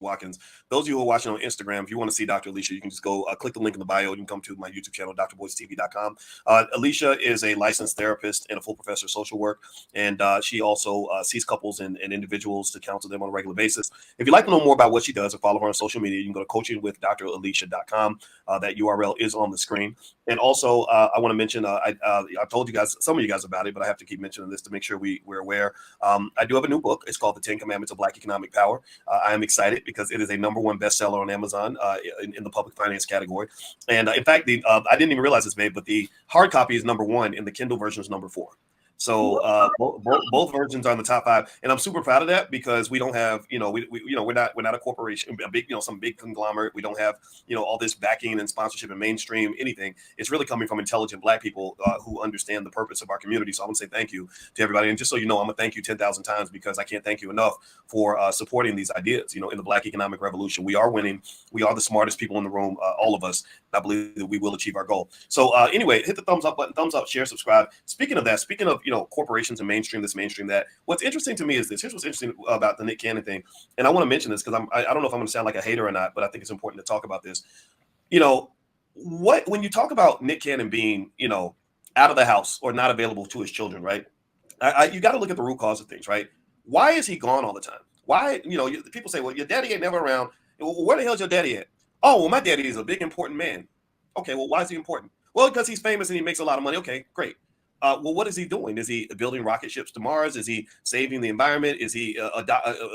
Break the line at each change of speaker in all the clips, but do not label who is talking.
Watkins. Those of you who are watching on Instagram, if you want to see Dr. Alicia, you can just go click the link in the bio. You can come to my YouTube channel, drboystv.com. Alicia is a licensed therapist and a full professor of social work, and she also sees couples and individuals to counsel them on a regular basis. If you'd like to know more about what she does or follow her on social media, you can go to coachingwithdralicia.com. That URL is on the screen. And also, I want to mention, I've told you guys, some of you guys about it, but I have to keep mentioning this to make sure we're aware. I do have a new book. It's called The 10 Commandments of Black Economic Power. I am excited because it is a #1 bestseller on Amazon in the public finance category. And in fact, I didn't even realize this, babe, but the hard copy is #1 and the Kindle version is #4. So both versions are in the top 5, and I'm super proud of that because we don't have, we're not a corporation, a big, some big conglomerate. We don't have, all this backing and sponsorship and mainstream anything. It's really coming from intelligent Black people who understand the purpose of our community. So I want to say thank you to everybody, and just so you know, I'm gonna thank you 10,000 times because I can't thank you enough for supporting these ideas. In the Black economic revolution, we are winning. We are the smartest people in the room, all of us. I believe that we will achieve our goal. So anyway, hit the thumbs up button, thumbs up, share, subscribe. Speaking of that, corporations and mainstream this, mainstream that, what's interesting to me is this. Here's what's interesting about the Nick Cannon thing. And I want to mention this because I don't know if I'm going to sound like a hater or not, but I think it's important to talk about this. When you talk about Nick Cannon being, out of the house or not available to his children, right? You got to look at the root cause of things, right? Why is he gone all the time? Why, people say, well, your daddy ain't never around. Well, where the hell's your daddy at? Oh, well, my daddy is a big, important man. Okay, well, why is he important? Well, because he's famous and he makes a lot of money. Okay, great. Well, what is he doing? Is he building rocket ships to Mars? Is he saving the environment? Is he a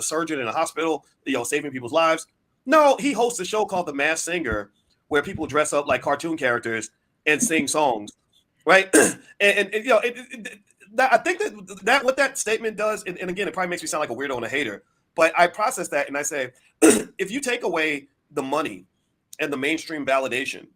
surgeon in a hospital, saving people's lives? No, he hosts a show called The Masked Singer where people dress up like cartoon characters and sing songs, right? I think that what that statement does, and again, it probably makes me sound like a weirdo and a hater, but I process that and I say, if you take away the money and the mainstream validation,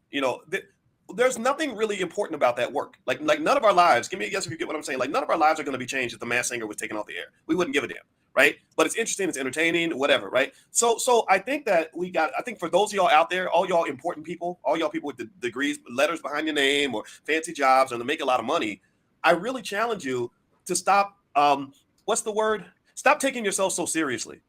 there's nothing really important about that work. Like none of our lives, give me a guess if you get what I'm saying. Like none of our lives are going to be changed if The Masked Singer was taken off the air. We wouldn't give a damn, right? But it's interesting, it's entertaining, whatever, right? So I think that I think for those of y'all out there, all y'all important people, all y'all people with the degrees, letters behind your name or fancy jobs and to make a lot of money, I really challenge you to stop, what's the word? Stop taking yourself so seriously.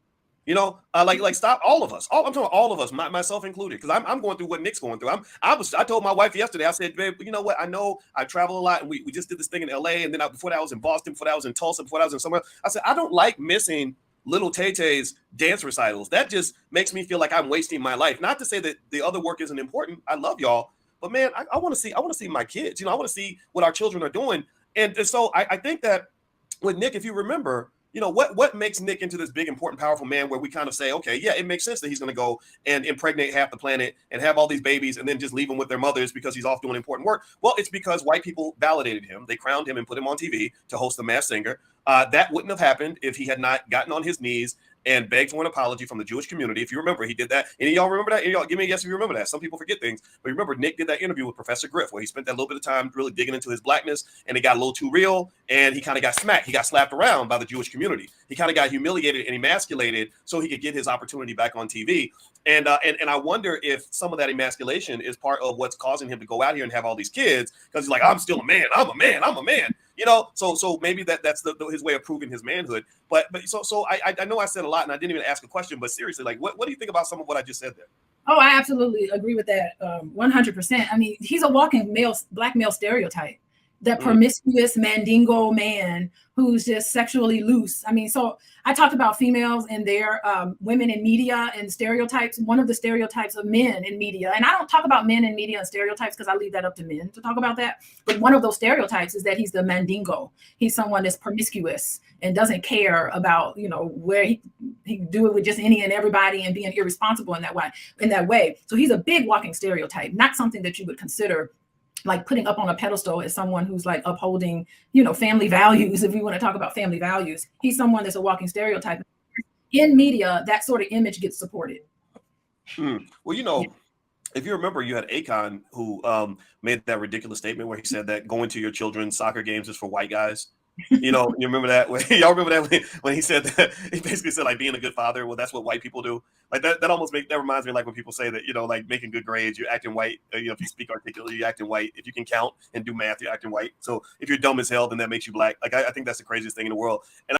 Like stop, all of us. I'm talking about all of us, myself included, because I'm going through what Nick's going through. I told my wife yesterday, I said, babe, you know what? I know I travel a lot, and we just did this thing in LA, and then before that I was in Boston, before that I was in Tulsa, before that I was in somewhere. I said, I don't like missing little Tay-Tay's dance recitals. That just makes me feel like I'm wasting my life. Not to say that the other work isn't important. I love y'all, but man, I want to see my kids. I want to see what our children are doing. And so I think that with Nick, if you remember, what makes Nick into this big, important, powerful man where we kind of say, okay, yeah, it makes sense that he's going to go and impregnate half the planet and have all these babies and then just leave them with their mothers because he's off doing important work. Well, it's because white people validated him. They crowned him and put him on TV to host The Masked Singer. That wouldn't have happened if he had not gotten on his knees and begged for an apology from the Jewish community. If you remember, he did that. Any of y'all remember that? Any of y'all, give me a guess if you remember that. Some people forget things. But remember, Nick did that interview with Professor Griff where he spent that little bit of time really digging into his blackness, and it got a little too real, and he kind of got smacked. He got slapped around by the Jewish community. He kind of got humiliated and emasculated so he could get his opportunity back on TV. And I wonder if some of that emasculation is part of what's causing him to go out here and have all these kids, because he's like, I'm still a man. I'm a man. I'm a man. So maybe that's his way of proving his manhood. But so I know I said a lot and I didn't even ask a question, but seriously, like, what do you think about some of what I just said there?
Oh, I absolutely agree with that 100%. I mean, he's a walking black male stereotype. That promiscuous mandingo man who's just sexually loose. I mean, so I talked about females and their women in media and stereotypes. One of the stereotypes of men in media, and I don't talk about men in media and stereotypes because I leave that up to men to talk about that. But one of those stereotypes is that he's the mandingo. He's someone that's promiscuous and doesn't care about, where he can do it with just any and everybody and being irresponsible in that way. So he's a big walking stereotype, not something that you would consider like putting up on a pedestal as someone who's like upholding, family values. If we want to talk about family values, he's someone that's a walking stereotype. In media, that sort of image gets supported.
Well, if you remember, you had Akon who made that ridiculous statement where he said that going to your children's soccer games is for white guys. You remember that? Y'all remember that when he said that? He basically said like being a good father. Well, that's what white people do. Like that reminds me like when people say that like making good grades, you're acting white. If you speak articulately, you're acting white. If you can count and do math, you're acting white. So if you're dumb as hell, then that makes you black. Like I think that's the craziest thing in the world. And